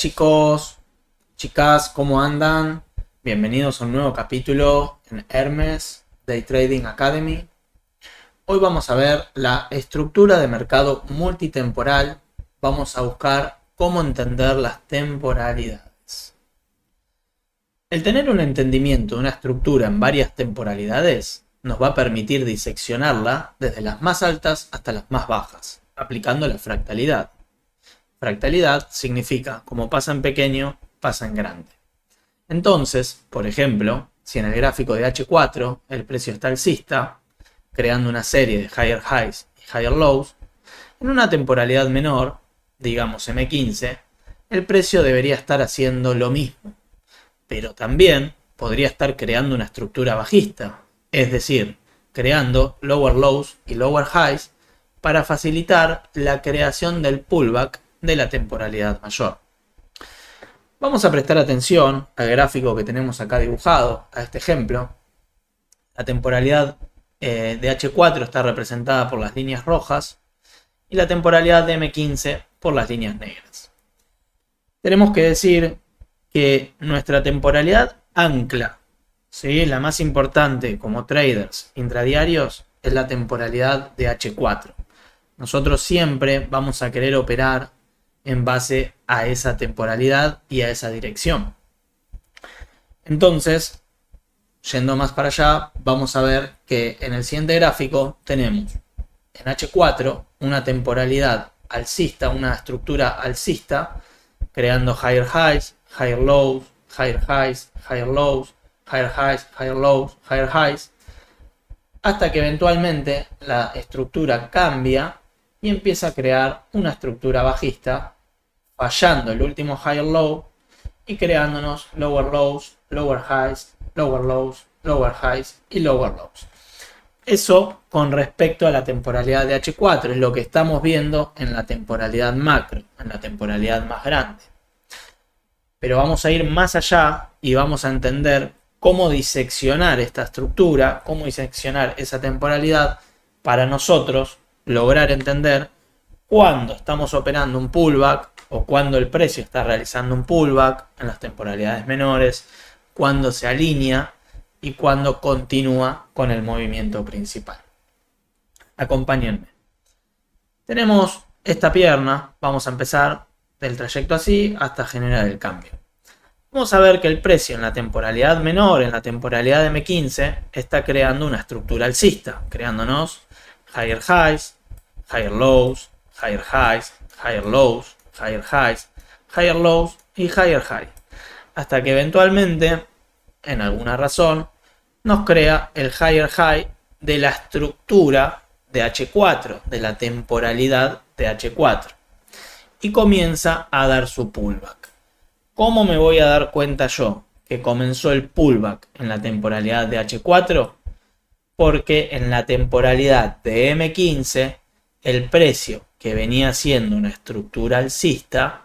chicos, chicas, ¿cómo andan? Bienvenidos a un nuevo capítulo en Hermes Day Trading Academy. Hoy vamos a ver la estructura de mercado multitemporal. Vamos a buscar cómo entender las temporalidades. El tener un entendimiento de una estructura en varias temporalidades nos va a permitir diseccionarla desde las más altas hasta las más bajas, aplicando la fractalidad. Fractalidad significa, como pasa en pequeño, pasa en grande. Entonces, por ejemplo, si en el gráfico de H4 el precio está alcista, creando una serie de higher highs y higher lows, en una temporalidad menor, digamos M15, el precio debería estar haciendo lo mismo, pero también podría estar creando una estructura bajista, es decir, creando lower lows y lower highs para facilitar la creación del pullback de la temporalidad mayor. Vamos a prestar atención al gráfico que tenemos acá dibujado, a este ejemplo. La temporalidad de H4 está representada por las líneas rojas y la temporalidad de M15 por las líneas negras. Tenemos que decir que nuestra temporalidad ancla, ¿sí?, la más importante como traders intradiarios, es la temporalidad de H4. Nosotros siempre vamos a querer operar en base a esa temporalidad y a esa dirección. Entonces, yendo más para allá, vamos a ver que en el siguiente gráfico tenemos en H4 una temporalidad alcista, una estructura alcista, creando higher highs, higher lows, higher highs, higher lows, higher highs, higher lows, higher highs, hasta que eventualmente la estructura cambia y empieza a crear una estructura bajista, fallando el último higher low y creándonos lower lows, lower highs, lower lows, lower highs y lower lows. Eso con respecto a la temporalidad de H4 es lo que estamos viendo en la temporalidad macro, en la temporalidad más grande. Pero vamos a ir más allá y vamos a entender cómo diseccionar esta estructura, cómo diseccionar esa temporalidad para nosotros lograr entender cuándo estamos operando un pullback o cuándo el precio está realizando un pullback en las temporalidades menores, cuándo se alinea y cuándo continúa con el movimiento principal. Acompáñenme. Tenemos esta pierna, vamos a empezar del trayecto así hasta generar el cambio. Vamos a ver que el precio en la temporalidad menor, en la temporalidad de M15, está creando una estructura alcista, creándonos higher highs, higher lows, higher highs, higher lows, higher highs, higher lows y higher high, hasta que eventualmente, en alguna razón, nos crea el higher high de la estructura de H4, de la temporalidad de H4, y comienza a dar su pullback. ¿Cómo me voy a dar cuenta yo que comenzó el pullback en la temporalidad de H4? Porque en la temporalidad de M15 el precio, que venía siendo una estructura alcista,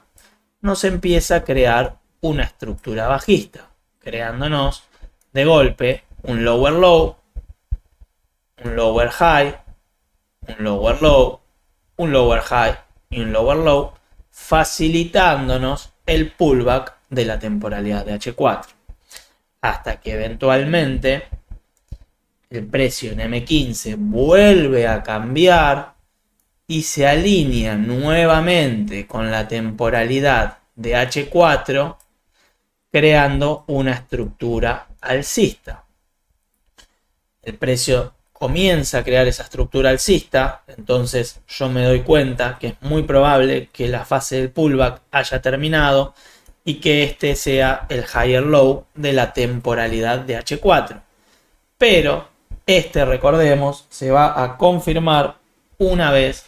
nos empieza a crear una estructura bajista, creándonos de golpe un lower low, un lower high, un lower low, un lower high y un lower low, facilitándonos el pullback de la temporalidad de H4, hasta que eventualmente el precio en M15 vuelve a cambiar y se alinea nuevamente con la temporalidad de H4, creando una estructura alcista. El precio comienza a crear esa estructura alcista, entonces yo me doy cuenta que es muy probable que la fase del pullback haya terminado y que este sea el higher low de la temporalidad de H4. Pero recordemos, se va a confirmar una vez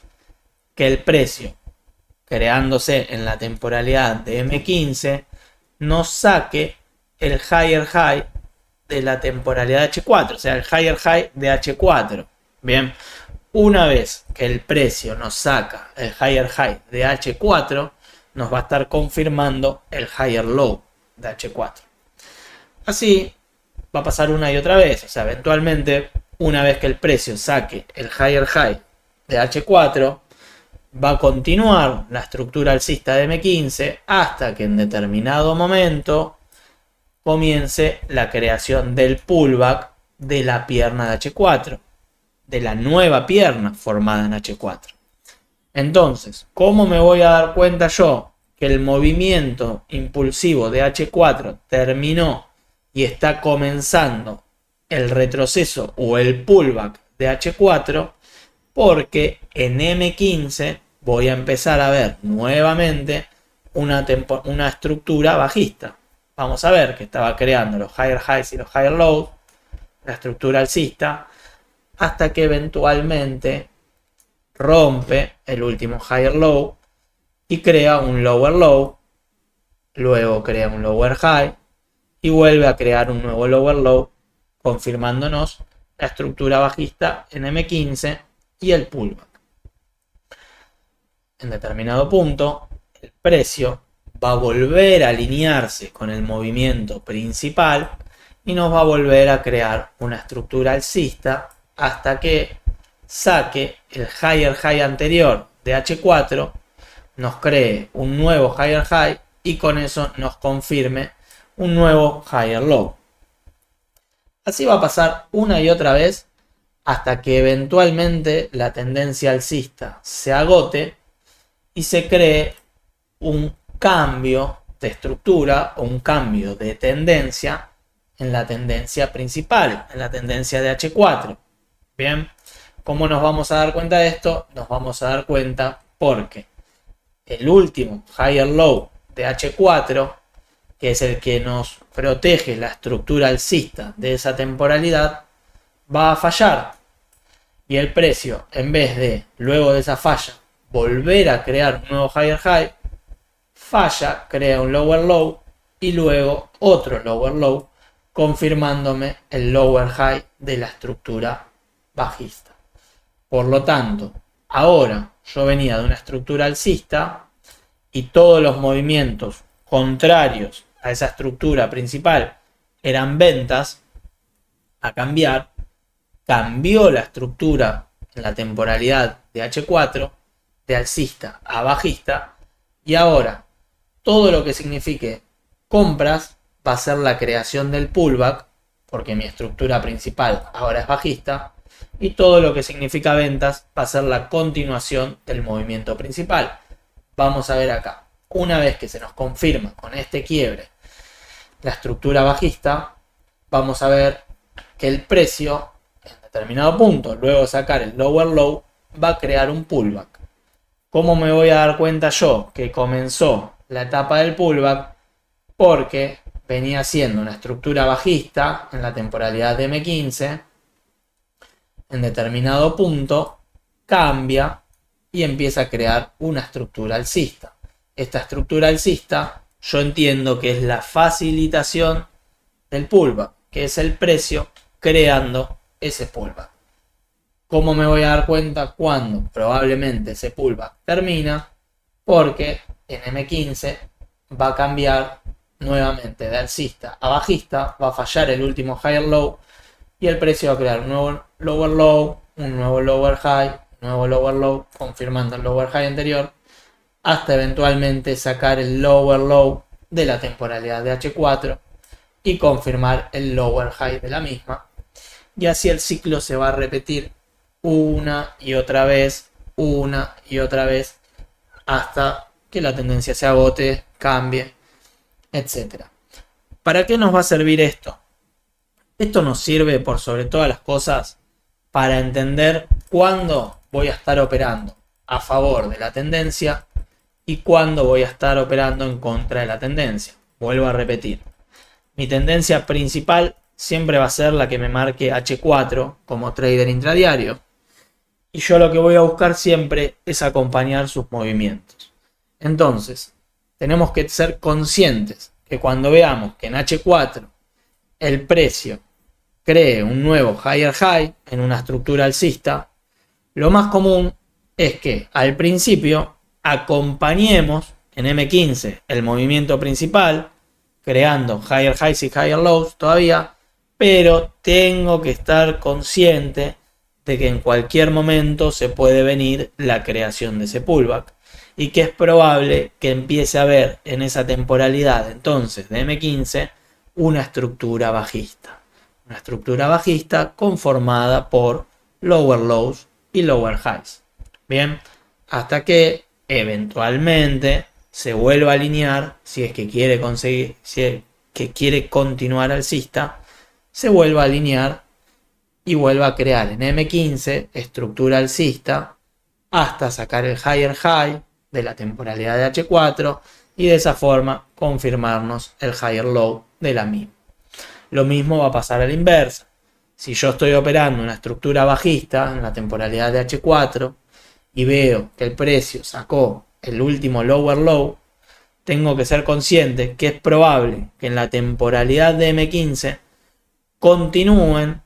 que el precio, creándose en la temporalidad de M15, nos saque el higher high de la temporalidad de H4, o sea, el higher high de H4. Bien, una vez que el precio nos saca el higher high de H4, nos va a estar confirmando el higher low de H4. Así va a pasar una y otra vez, o sea, eventualmente, una vez que el precio saque el higher high de H4, va a continuar la estructura alcista de M15 hasta que en determinado momento comience la creación del pullback de la pierna de H4, de la nueva pierna formada en H4. Entonces, ¿cómo me voy a dar cuenta yo que el movimiento impulsivo de H4 terminó y está comenzando el retroceso o el pullback de H4? Porque en M15 voy a empezar a ver nuevamente una estructura bajista. Vamos a ver que estaba creando los higher highs y los higher lows, la estructura alcista, hasta que eventualmente rompe el último higher low y crea un lower low, luego crea un lower high y vuelve a crear un nuevo lower low, confirmándonos la estructura bajista en M15 y el pullback. En determinado punto, el precio va a volver a alinearse con el movimiento principal y nos va a volver a crear una estructura alcista hasta que saque el higher high anterior de H4, nos cree un nuevo higher high y con eso nos confirme un nuevo higher low. Así va a pasar una y otra vez hasta que eventualmente la tendencia alcista se agote y se cree un cambio de estructura o un cambio de tendencia en la tendencia principal, en la tendencia de H4. Bien, ¿cómo nos vamos a dar cuenta de esto? Nos vamos a dar cuenta porque el último higher low de H4, que es el que nos protege la estructura alcista de esa temporalidad, va a fallar. Y el precio, en vez de, luego de esa falla, volver a crear un nuevo higher high, falla, crea un lower low y luego otro lower low, confirmándome el lower high de la estructura bajista. Por lo tanto, ahora yo venía de una estructura alcista y todos los movimientos contrarios a esa estructura principal eran ventas. A cambiar, cambió la estructura en la temporalidad de H4 de alcista a bajista y ahora todo lo que signifique compras va a ser la creación del pullback porque mi estructura principal ahora es bajista y todo lo que significa ventas va a ser la continuación del movimiento principal. Vamos a ver acá, una vez que se nos confirma con este quiebre la estructura bajista, vamos a ver que el precio en determinado punto, luego de sacar el lower low, va a crear un pullback. ¿Cómo me voy a dar cuenta yo que comenzó la etapa del pullback? Porque venía siendo una estructura bajista en la temporalidad de M15, en determinado punto cambia y empieza a crear una estructura alcista. Esta estructura alcista yo entiendo que es la facilitación del pullback, que es el precio creando ese pullback. ¿Cómo me voy a dar cuenta cuando probablemente ese pullback termina? Porque en M15 va a cambiar nuevamente de alcista a bajista, va a fallar el último higher low y el precio va a crear un nuevo lower low, un nuevo lower high, un nuevo lower low, confirmando el lower high anterior, hasta eventualmente sacar el lower low de la temporalidad de H4 y confirmar el lower high de la misma. Y así el ciclo se va a repetir una y otra vez, hasta que la tendencia se agote, cambie, etc. ¿Para qué nos va a servir esto? Esto nos sirve por sobre todas las cosas para entender cuándo voy a estar operando a favor de la tendencia y cuándo voy a estar operando en contra de la tendencia. Vuelvo a repetir. Mi tendencia principal siempre va a ser la que me marque H4 como trader intradiario. Y yo lo que voy a buscar siempre es acompañar sus movimientos. Entonces, tenemos que ser conscientes que cuando veamos que en H4 el precio cree un nuevo higher high en una estructura alcista, lo más común es que al principio acompañemos en M15 el movimiento principal, creando higher highs y higher lows todavía, pero tengo que estar consciente de que en cualquier momento se puede venir la creación de ese pullback y que es probable que empiece a haber en esa temporalidad entonces de M15 una estructura bajista. Una estructura bajista conformada por lower lows y lower highs. Bien, hasta que eventualmente se vuelva a alinear, si es que quiere conseguir, si es que quiere continuar alcista, se vuelva a alinear y vuelva a crear en M15 estructura alcista hasta sacar el higher high de la temporalidad de H4 y de esa forma confirmarnos el higher low de la misma. Lo mismo va a pasar a la inversa. Si yo estoy operando una estructura bajista en la temporalidad de H4 y veo que el precio sacó el último lower low, tengo que ser consciente que es probable que en la temporalidad de M15 continúen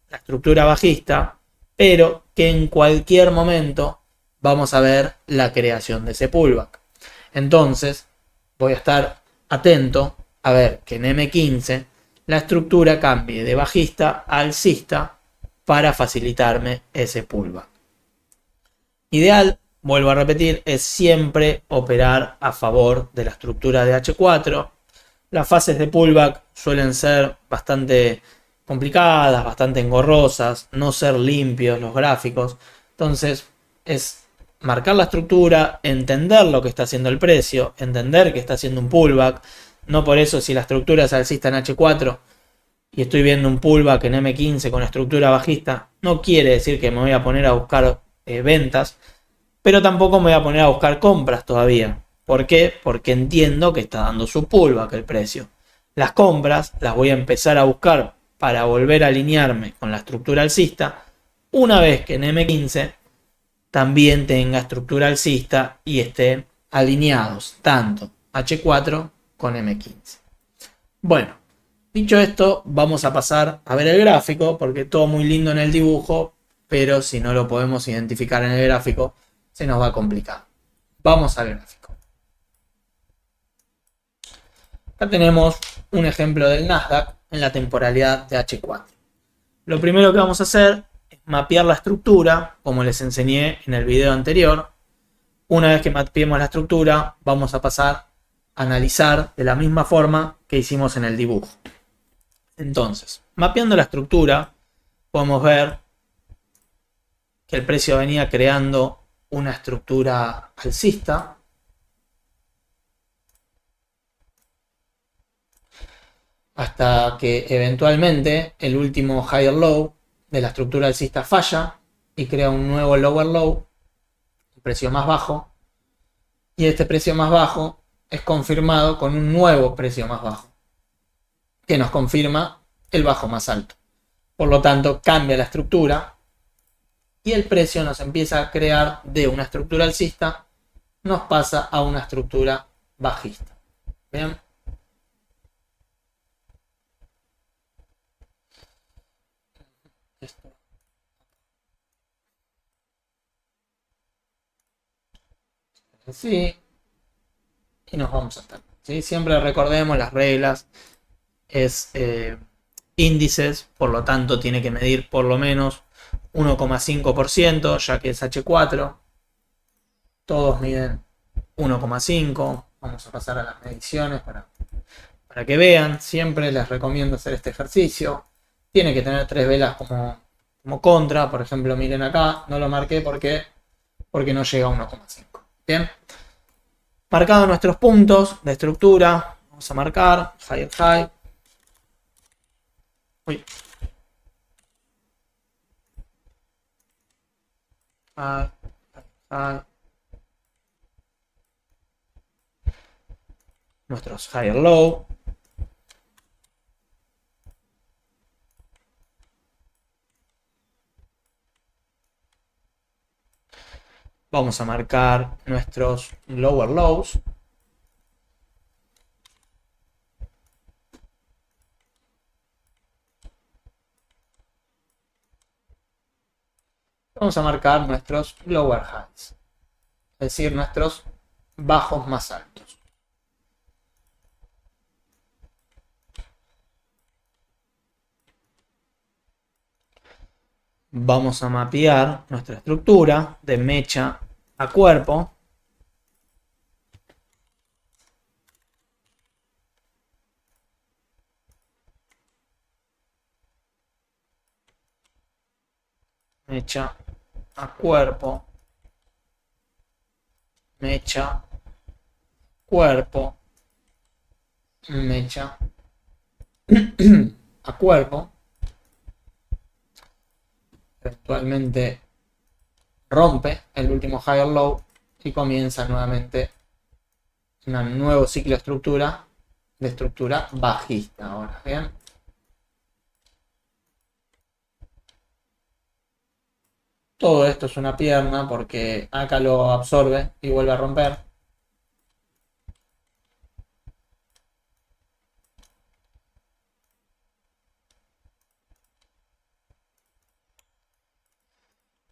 la estructura bajista, pero que en cualquier momento vamos a ver la creación de ese pullback. Entonces voy a estar atento a ver que en M15 la estructura cambie de bajista a alcista para facilitarme ese pullback. Ideal, vuelvo a repetir, es siempre operar a favor de la estructura de H4. Las fases de pullback suelen ser bastante complicadas, bastante engorrosas, no ser limpios los gráficos. Entonces es marcar la estructura, entender lo que está haciendo el precio, entender que está haciendo un pullback. No por eso, si la estructura es alcista en H4 y estoy viendo un pullback en M15 con estructura bajista, no quiere decir que me voy a poner a buscar ventas, pero tampoco me voy a poner a buscar compras todavía. ¿Por qué? Porque entiendo que está dando su pullback el precio. Las compras las voy a empezar a buscar para volver a alinearme con la estructura alcista una vez que en M15 también tenga estructura alcista y estén alineados tanto H4 con M15. Bueno, dicho esto, vamos a pasar a ver el gráfico, porque todo muy lindo en el dibujo, pero si no lo podemos identificar en el gráfico, se nos va a complicar. Vamos al gráfico. Acá tenemos un ejemplo del Nasdaq en la temporalidad de H4. Lo primero que vamos a hacer es mapear la estructura, como les enseñé en el video anterior. Una vez que mapeemos la estructura, vamos a pasar a analizar de la misma forma que hicimos en el dibujo. Entonces, mapeando la estructura, podemos ver que el precio venía creando una estructura alcista hasta que eventualmente el último higher low de la estructura alcista falla y crea un nuevo lower low, un precio más bajo, y este precio más bajo es confirmado con un nuevo precio más bajo que nos confirma el bajo más alto. Por lo tanto, cambia la estructura y el precio nos empieza a crear de una estructura alcista, nos pasa a una estructura bajista. ¿Bien? Sí, y nos vamos a estar. ¿Sí? Siempre recordemos las reglas. Es índices, por lo tanto tiene que medir por lo menos 1,5%, ya que es H4. Todos miden 1,5. Vamos a pasar a las mediciones para que vean. Siempre les recomiendo hacer este ejercicio. Tiene que tener 3 velas como contra. Por ejemplo, miren acá, no lo marqué porque no llega a 1,5. Bien. Marcados nuestros puntos de estructura, vamos a marcar higher high. Uy. High, high. Nuestros higher low. Vamos a marcar nuestros lower lows. Vamos a marcar nuestros lower highs, es decir, nuestros bajos más altos. vamos a mapear nuestra estructura de mecha a cuerpo. Mecha a cuerpo. Mecha, cuerpo, mecha a cuerpo. Eventualmente rompe el último higher low y comienza nuevamente un nuevo ciclo de estructura bajista. Ahora, bien. Todo esto es una pierna porque acá lo absorbe y vuelve a romper.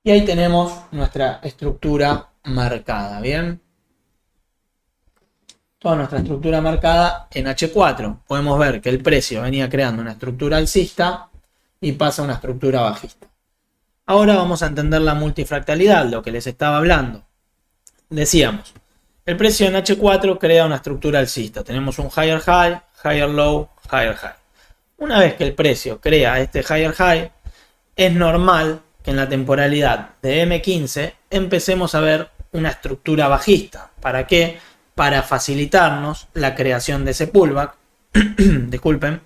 Y ahí tenemos nuestra estructura marcada, ¿bien? Toda nuestra estructura marcada en H4. Podemos ver que el precio venía creando una estructura alcista y pasa a una estructura bajista. Ahora vamos a entender la multifractalidad, lo que les estaba hablando. Decíamos, el precio en H4 crea una estructura alcista. Tenemos un higher high, higher low, higher high. Una vez que el precio crea este higher high, es normal que en la temporalidad de M15 empecemos a ver una estructura bajista. ¿Para qué? Para facilitarnos la creación de ese pullback, disculpen,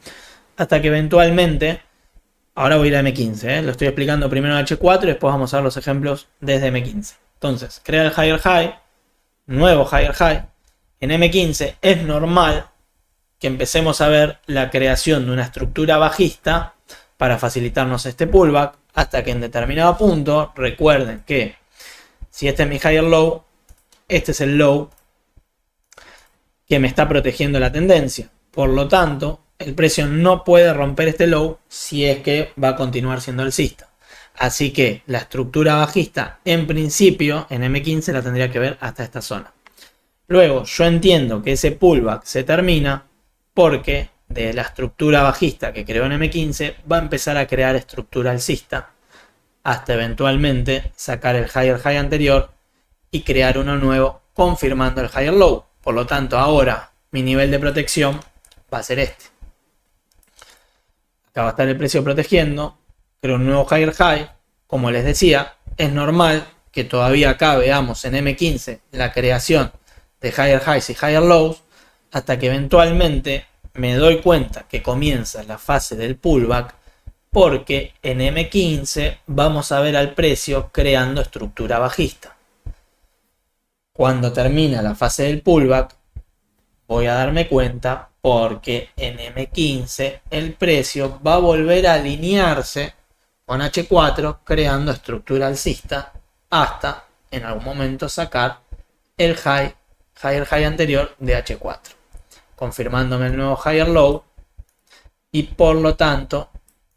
hasta que eventualmente, ahora voy a ir a M15, lo estoy explicando primero en H4 y después vamos a ver los ejemplos desde M15. Entonces, crea el higher high, nuevo higher high, en M15 es normal que empecemos a ver la creación de una estructura bajista para facilitarnos este pullback, hasta que en determinado punto, recuerden que si este es mi higher low, este es el low que me está protegiendo la tendencia. Por lo tanto, el precio no puede romper este low si es que va a continuar siendo alcista. Así que la estructura bajista, en principio, en M15 la tendría que ver hasta esta zona. Luego, yo entiendo que ese pullback se termina porque de la estructura bajista que creó en M15 va a empezar a crear estructura alcista hasta eventualmente sacar el higher high anterior y crear uno nuevo confirmando el higher low. Por lo tanto, ahora mi nivel de protección va a ser este. Acá va a estar el precio protegiendo, creo un nuevo higher high. Como les decía, es normal que todavía acá veamos en M15 la creación de higher highs y higher lows, hasta que eventualmente me doy cuenta que comienza la fase del pullback, porque en M15 vamos a ver al precio creando estructura bajista. Cuando termina la fase del pullback, voy a darme cuenta porque en M15 el precio va a volver a alinearse con H4 creando estructura alcista hasta en algún momento sacar el higher high anterior de H4, confirmándome el nuevo higher low y por lo tanto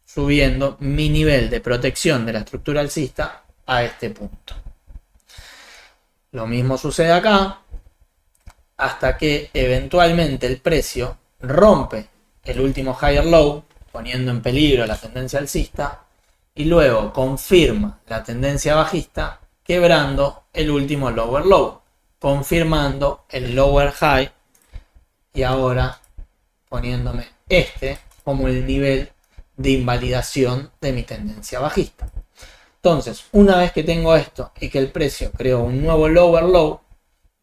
subiendo mi nivel de protección de la estructura alcista a este punto. Lo mismo sucede acá hasta que eventualmente el precio rompe el último higher low, poniendo en peligro la tendencia alcista, y luego confirma la tendencia bajista quebrando el último lower low, confirmando el lower high y ahora poniéndome este como el nivel de invalidación de mi tendencia bajista. Entonces, una vez que tengo esto y que el precio creó un nuevo lower low,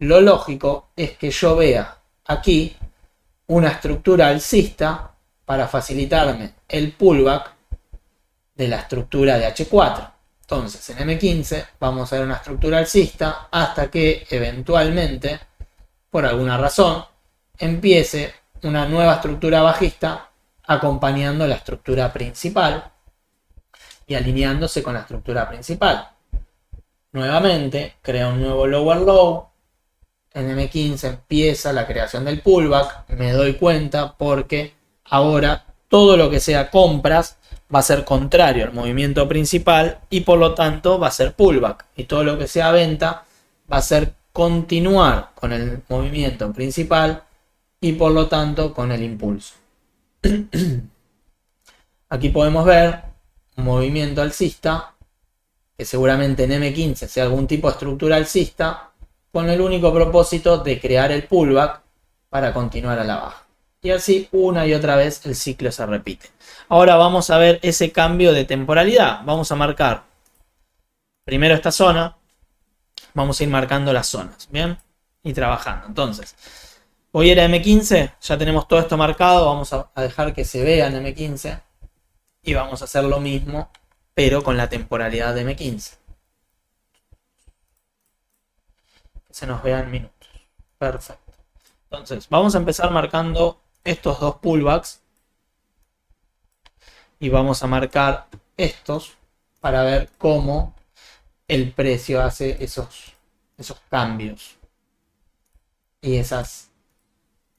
lo lógico es que yo vea aquí una estructura alcista para facilitarme el pullback de la estructura de H4. Entonces, en M15 vamos a ver una estructura alcista hasta que eventualmente, por alguna razón, empiece una nueva estructura bajista acompañando la estructura principal y alineándose con la estructura principal. Nuevamente, crea un nuevo lower low. En M15 empieza la creación del pullback. Me doy cuenta porque ahora todo lo que sea compras va a ser contrario al movimiento principal y por lo tanto va a ser pullback. Y todo lo que sea venta va a ser continuar con el movimiento principal y por lo tanto con el impulso. Aquí podemos ver un movimiento alcista que seguramente en M15 sea algún tipo de estructura alcista, con el único propósito de crear el pullback para continuar a la baja. Y así una y otra vez el ciclo se repite. Ahora vamos a ver ese cambio de temporalidad. Vamos a marcar primero esta zona. Vamos a ir marcando las zonas, ¿bien? Y trabajando. Entonces, hoy era M15, ya tenemos todo esto marcado. Vamos a dejar que se vea en M15. Y vamos a hacer lo mismo, pero con la temporalidad de M15. Que se nos vea en minutos. Perfecto. Entonces, vamos a empezar marcando estos dos pullbacks. Y vamos a marcar estos para ver cómo el precio hace esos cambios y esas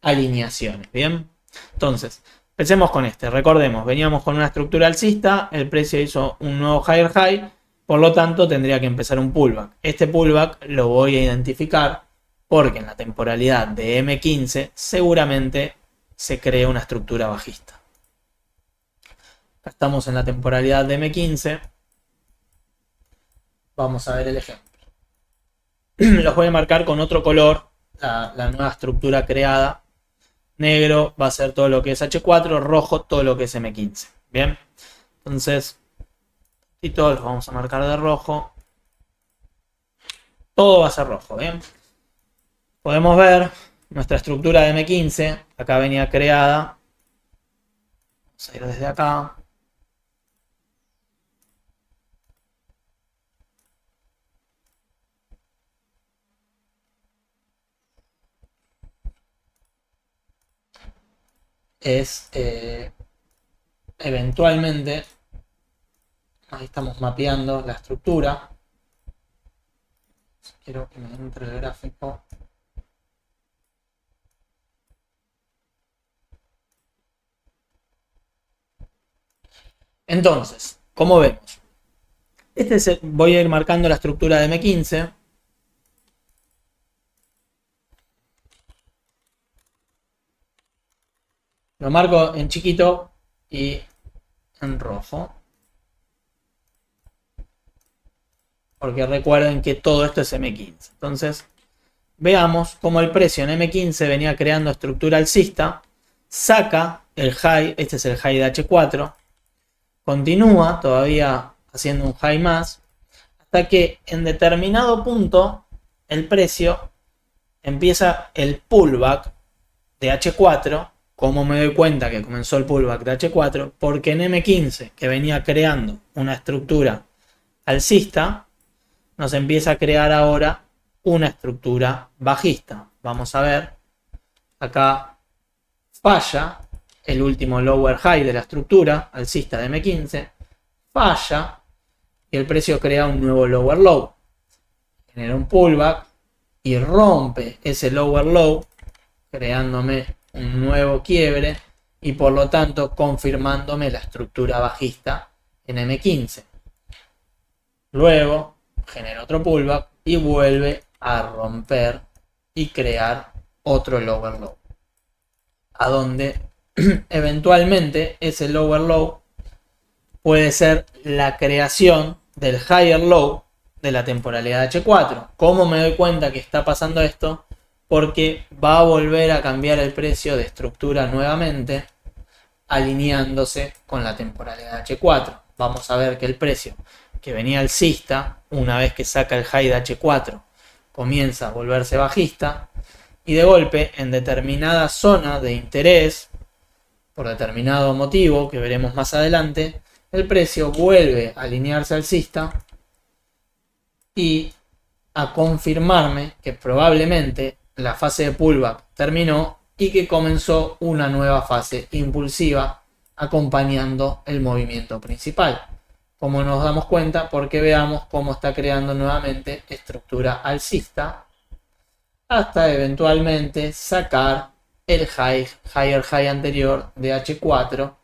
alineaciones. Bien, entonces empecemos con este. Recordemos, veníamos con una estructura alcista, el precio hizo un nuevo higher high, por lo tanto tendría que empezar un pullback. Este pullback lo voy a identificar porque en la temporalidad de M15 seguramente se crea una estructura bajista. Acá estamos en la temporalidad de M15. Vamos a ver el ejemplo. Los voy a marcar con otro color, la nueva estructura creada. Negro va a ser todo lo que es H4, rojo todo lo que es M15. Bien, entonces, y todos los vamos a marcar de rojo. Todo va a ser rojo, bien. Podemos ver nuestra estructura de M15, acá venía creada. Vamos a ir desde acá. Es eventualmente, ahí estamos mapeando la estructura. Quiero que me entre el gráfico. Entonces, como vemos, voy a ir marcando la estructura de M15. Lo marco en chiquito y en rojo. Porque recuerden que todo esto es M15. Entonces, veamos cómo el precio en M15 venía creando estructura alcista. Saca el high, este es el high de H4. Continúa todavía haciendo un high más. Hasta que en determinado punto el precio empieza el pullback de H4. ¿Cómo me doy cuenta que comenzó el pullback de H4? Porque en M15, que venía creando una estructura alcista, nos empieza a crear ahora una estructura bajista. Vamos a ver, acá falla el último lower high de la estructura alcista de M15, falla y el precio crea un nuevo lower low. Genera un pullback y rompe ese lower low, creándome un nuevo quiebre y por lo tanto confirmándome la estructura bajista en M15. Luego genera otro pullback y vuelve a romper y crear otro lower low, a donde eventualmente ese lower low puede ser la creación del higher low de la temporalidad H4. ¿Cómo me doy cuenta que está pasando esto? Porque va a volver a cambiar el precio de estructura nuevamente, alineándose con la temporalidad H4. Vamos a ver que el precio que venía alcista, una vez que saca el high de H4, comienza a volverse bajista y de golpe en determinada zona de interés, por determinado motivo que veremos más adelante, el precio vuelve a alinearse alcista y a confirmarme que probablemente la fase de pullback terminó y que comenzó una nueva fase impulsiva acompañando el movimiento principal. Como nos damos cuenta, porque veamos cómo está creando nuevamente estructura alcista hasta eventualmente sacar el higher high anterior de H4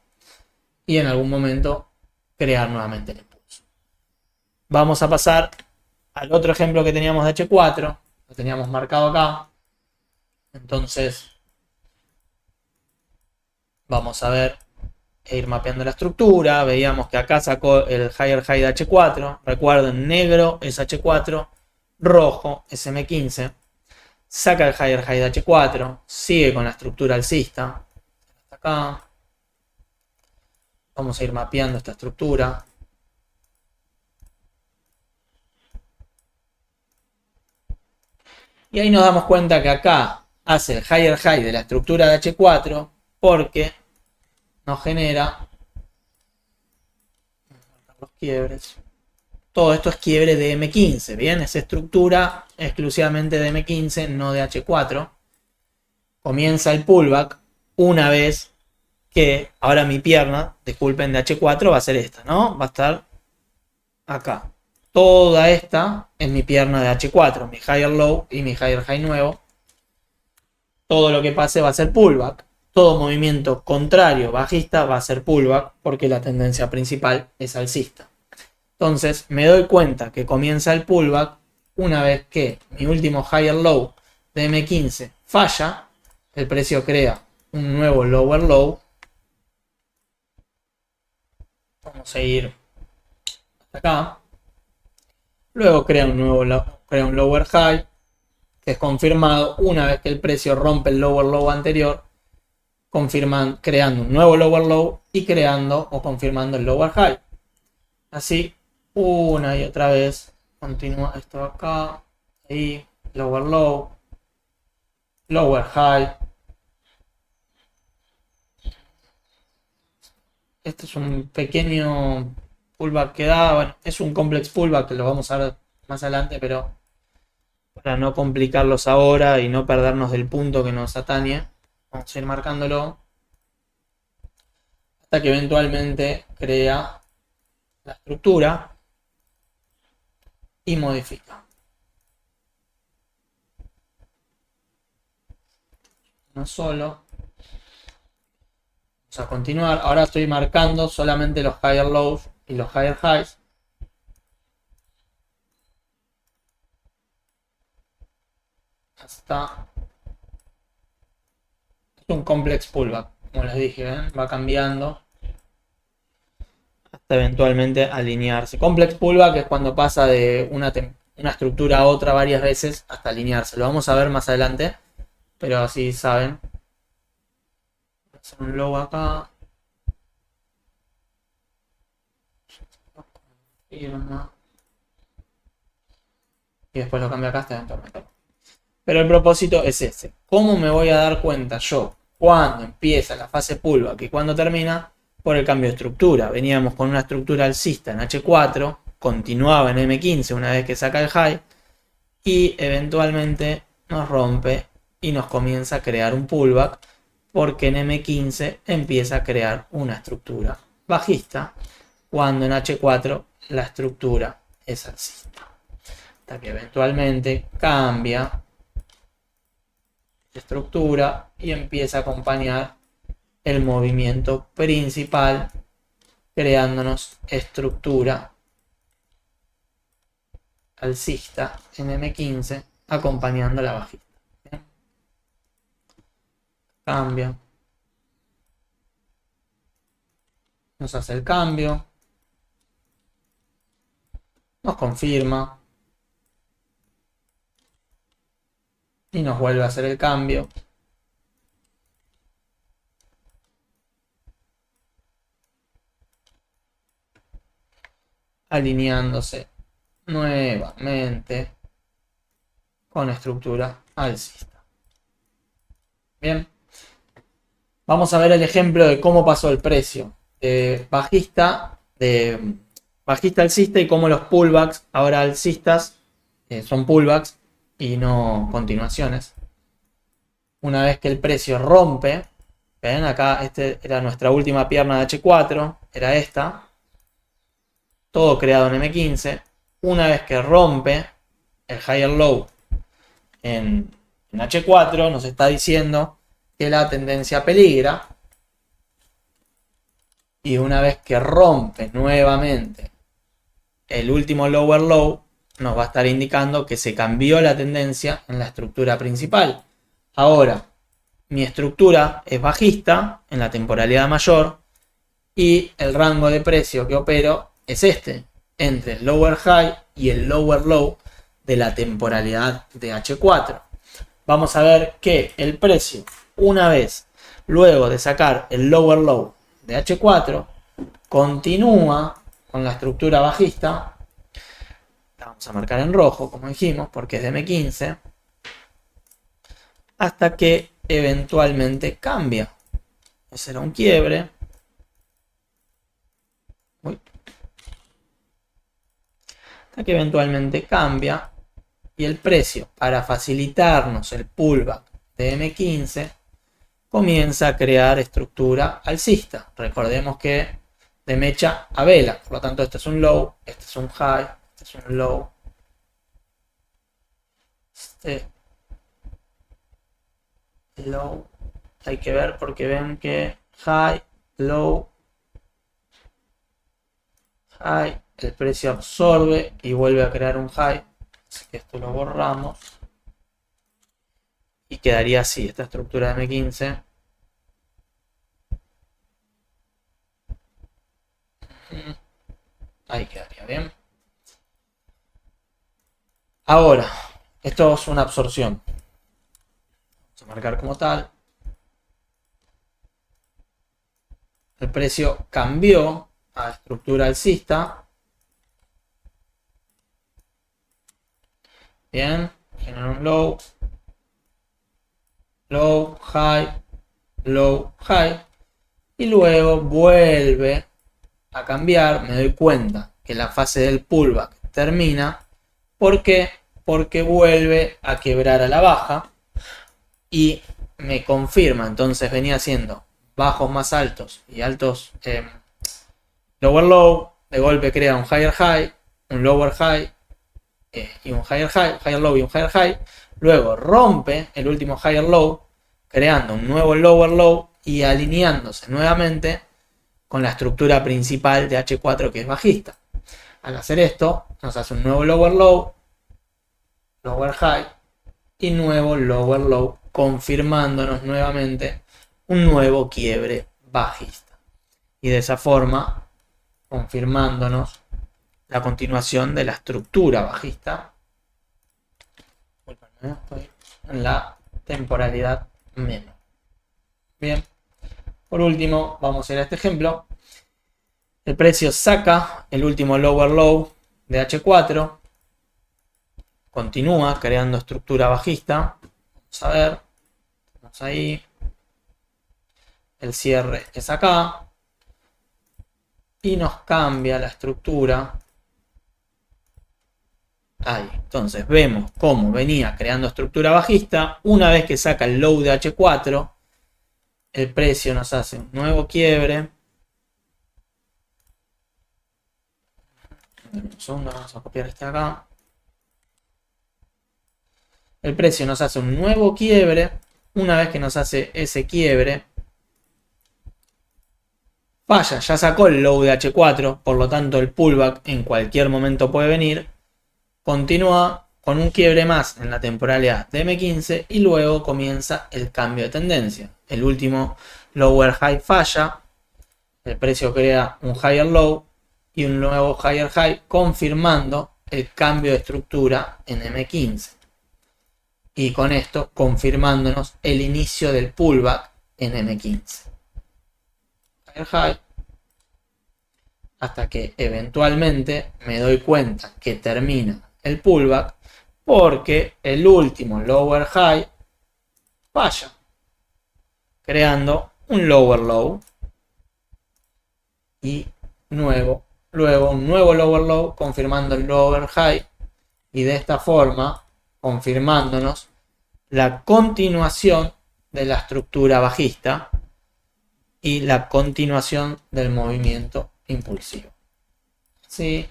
y en algún momento crear nuevamente el impulso. Vamos a pasar al otro ejemplo que teníamos de H4, lo teníamos marcado acá. Entonces vamos a ver e ir mapeando la estructura. Veíamos que acá sacó el higher high de H4. Recuerden, negro es H4, rojo es M15. Saca el higher high de H4, sigue con la estructura alcista. Hasta acá. Vamos a ir mapeando esta estructura. Y ahí nos damos cuenta que acá hace el higher high de la estructura de H4 porque nos genera los quiebres. Todo esto es quiebre de M15, ¿bien? Es estructura exclusivamente de M15, no de H4. Comienza el pullback una vez que ahora mi pierna, disculpen, de H4 va a ser esta, ¿no? Va a estar acá. Toda esta es mi pierna de H4, mi higher low y mi higher high nuevo. Todo lo que pase va a ser pullback. Todo movimiento contrario bajista va a ser pullback porque la tendencia principal es alcista. Entonces me doy cuenta que comienza el pullback una vez que mi último higher low de M15 falla. El precio crea un nuevo lower low. Vamos a ir hasta acá. Luego crea un lower high, que es confirmado una vez que el precio rompe el lower low anterior, creando un nuevo lower low y creando o confirmando el lower high. Así, una y otra vez, continúa esto acá, ahí, lower low, lower high. Este es un pequeño pullback que da, bueno, es un complex pullback que lo vamos a ver más adelante, pero para no complicarlos ahora y no perdernos del punto que nos atañe, vamos a ir marcándolo hasta que eventualmente crea la estructura y modifica. No solo. Vamos a continuar. Ahora estoy marcando solamente los higher lows y los higher highs. Hasta. Es un complex pullback, como les dije, ¿ven? Va cambiando hasta eventualmente alinearse. Complex pullback es cuando pasa de una estructura a otra varias veces hasta alinearse. Lo vamos a ver más adelante, pero así saben. Hacer un low acá. Y después lo cambio acá hasta eventualmente. Pero el propósito es ese. ¿Cómo me voy a dar cuenta yo cuando empieza la fase pullback y cuando termina? Por el cambio de estructura. Veníamos con una estructura alcista en H4, continuaba en M15 una vez que saca el high y eventualmente nos rompe y nos comienza a crear un pullback porque en M15 empieza a crear una estructura bajista cuando en H4 la estructura es alcista. Hasta que eventualmente cambia de estructura y empieza a acompañar el movimiento principal, creándonos estructura alcista en M15, acompañando la bajista. ¿Bien? Cambia. Nos hace el cambio. Nos confirma. Y nos vuelve a hacer el cambio. Alineándose nuevamente con estructura alcista. Bien. Vamos a ver el ejemplo de cómo pasó el precio de bajista alcista y cómo los pullbacks ahora alcistas son pullbacks y no continuaciones. Una vez que el precio rompe, ven acá, este era nuestra última pierna de H4, era esta. Todo creado en M15. Una vez que rompe el higher low en H4, nos está diciendo que la tendencia peligra. Y una vez que rompe nuevamente el último lower low, nos va a estar indicando que se cambió la tendencia en la estructura principal. Ahora, mi estructura es bajista en la temporalidad mayor y el rango de precio que opero es este, entre el lower high y el lower low de la temporalidad de H4. Vamos a ver que el precio, una vez luego de sacar el lower low de H4, continúa con la estructura bajista. La vamos a marcar en rojo, como dijimos, porque es de M15, hasta que eventualmente cambia. Ese era un quiebre. Hasta que eventualmente cambia y el precio, para facilitarnos el pullback de M15, comienza a crear estructura alcista. Recordemos que de mecha a vela, por lo tanto este es un low, este es un high, este es un low, este low. Hay que ver porque ven que high, low, high, el precio absorbe y vuelve a crear un high, así que esto lo borramos y quedaría así esta estructura de M15. Ahí quedaría bien. Ahora, esto es una absorción. Vamos a marcar como tal. El precio cambió a estructura alcista. Bien, genera un low, low, high, low, high. Y luego vuelve a cambiar. Me doy cuenta que la fase del pullback termina. ¿Por qué? Porque vuelve a quebrar a la baja y me confirma. Entonces venía haciendo bajos más altos y altos lower low. De golpe crea un higher high, un lower high y un higher low y un higher high. Luego rompe el último higher low, creando un nuevo lower low y alineándose nuevamente con la estructura principal de H4, que es bajista. Al hacer esto, nos hace un nuevo lower low, lower high y nuevo lower low, confirmándonos nuevamente un nuevo quiebre bajista. Y de esa forma, confirmándonos la continuación de la estructura bajista. Estoy en la temporalidad menos. Bien. Por último, vamos a ir a este ejemplo. El precio saca el último lower low de H4. Continúa creando estructura bajista. Vamos a ver. Vamos ahí. El cierre es acá. Y nos cambia la estructura. Ahí. Entonces vemos cómo venía creando estructura bajista. Una vez que saca el low de H4, el precio nos hace un nuevo quiebre. Un segundo, vamos a copiar este acá. El precio nos hace un nuevo quiebre. Una vez que nos hace ese quiebre, falla, ya sacó el low de H4, por lo tanto el pullback en cualquier momento puede venir. Continúa con un quiebre más en la temporalidad de M15 y luego comienza el cambio de tendencia. El último lower high falla, el precio crea un higher low y un nuevo higher high, confirmando el cambio de estructura en M15. Y con esto confirmándonos el inicio del pullback en M15. Higher high, hasta que eventualmente me doy cuenta que termina el pullback porque el último lower high falla, creando un lower low y luego un nuevo lower low confirmando el lower high, y de esta forma confirmándonos la continuación de la estructura bajista y la continuación del movimiento impulsivo. ¿Sí?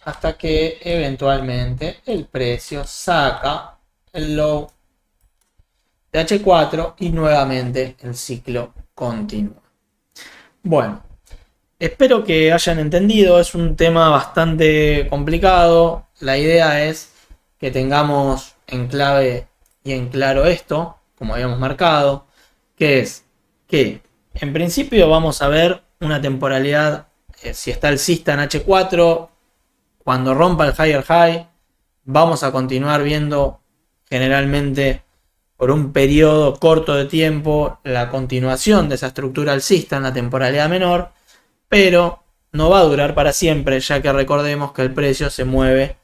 Hasta que eventualmente el precio saca el low de H4 y nuevamente el ciclo continúa. Bueno, espero que hayan entendido. Es un tema bastante complicado. La idea es que tengamos en clave y en claro esto, como habíamos marcado, que es que en principio vamos a ver una temporalidad, si está alcista en H4, cuando rompa el higher high, vamos a continuar viendo generalmente por un periodo corto de tiempo la continuación de esa estructura alcista en la temporalidad menor, pero no va a durar para siempre, ya que recordemos que el precio se mueve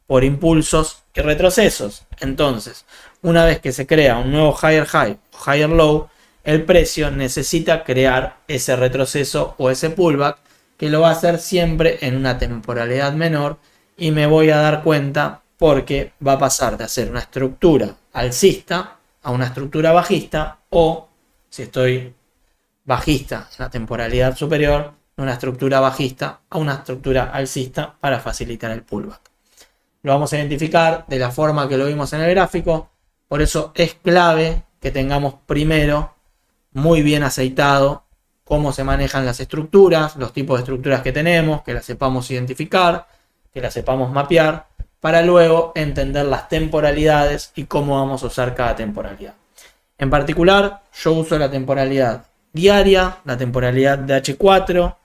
por impulsos y retrocesos. Entonces, una vez que se crea un nuevo higher high o higher low, el precio necesita crear ese retroceso o ese pullback, que lo va a hacer siempre en una temporalidad menor, y me voy a dar cuenta porque va a pasar de hacer una estructura alcista a una estructura bajista, o si estoy bajista en la temporalidad superior, una estructura bajista a una estructura alcista para facilitar el pullback. Lo vamos a identificar de la forma que lo vimos en el gráfico, por eso es clave que tengamos primero muy bien aceitado cómo se manejan las estructuras, los tipos de estructuras que tenemos, que las sepamos identificar, que las sepamos mapear, para luego entender las temporalidades y cómo vamos a usar cada temporalidad. En particular, yo uso la temporalidad diaria, la temporalidad de H4,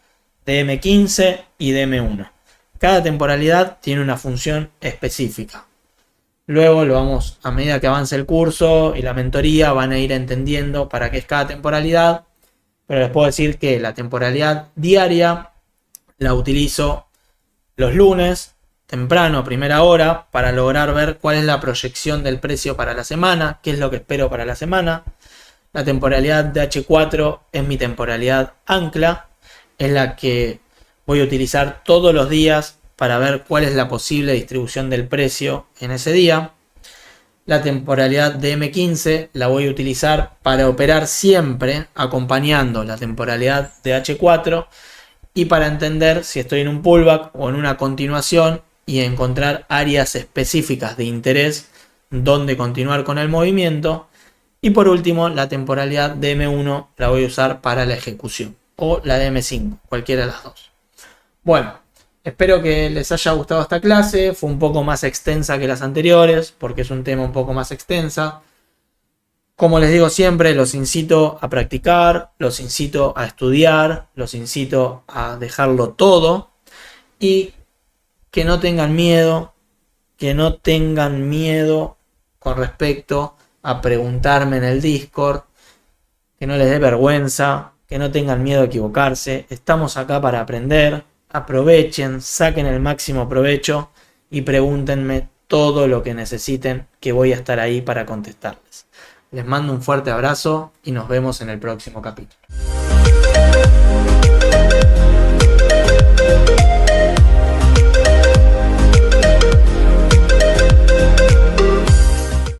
de M15 y de M1. Cada temporalidad tiene una función específica. Luego lo vamos, a medida que avance el curso y la mentoría, van a ir entendiendo para qué es cada temporalidad. Pero les puedo decir que la temporalidad diaria la utilizo los lunes, temprano, primera hora, para lograr ver cuál es la proyección del precio para la semana, qué es lo que espero para la semana. La temporalidad de H4 es mi temporalidad ancla, es la que voy a utilizar todos los días para ver cuál es la posible distribución del precio en ese día. La temporalidad de M15 la voy a utilizar para operar siempre acompañando la temporalidad de H4 y para entender si estoy en un pullback o en una continuación y encontrar áreas específicas de interés donde continuar con el movimiento. Y por último, la temporalidad de M1 la voy a usar para la ejecución, o la de M5, cualquiera de las dos. Bueno, espero que les haya gustado esta clase. Fue un poco más extensa que las anteriores porque es un tema un poco más extensa. Como les digo siempre, los incito a practicar, los incito a estudiar, los incito a dejarlo todo y que no tengan miedo, con respecto a preguntarme en el Discord, que no les dé vergüenza, que no tengan miedo a equivocarse. Estamos acá para aprender. Aprovechen, saquen el máximo provecho y pregúntenme todo lo que necesiten, que voy a estar ahí para contestarles. Les mando un fuerte abrazo y nos vemos en el próximo capítulo.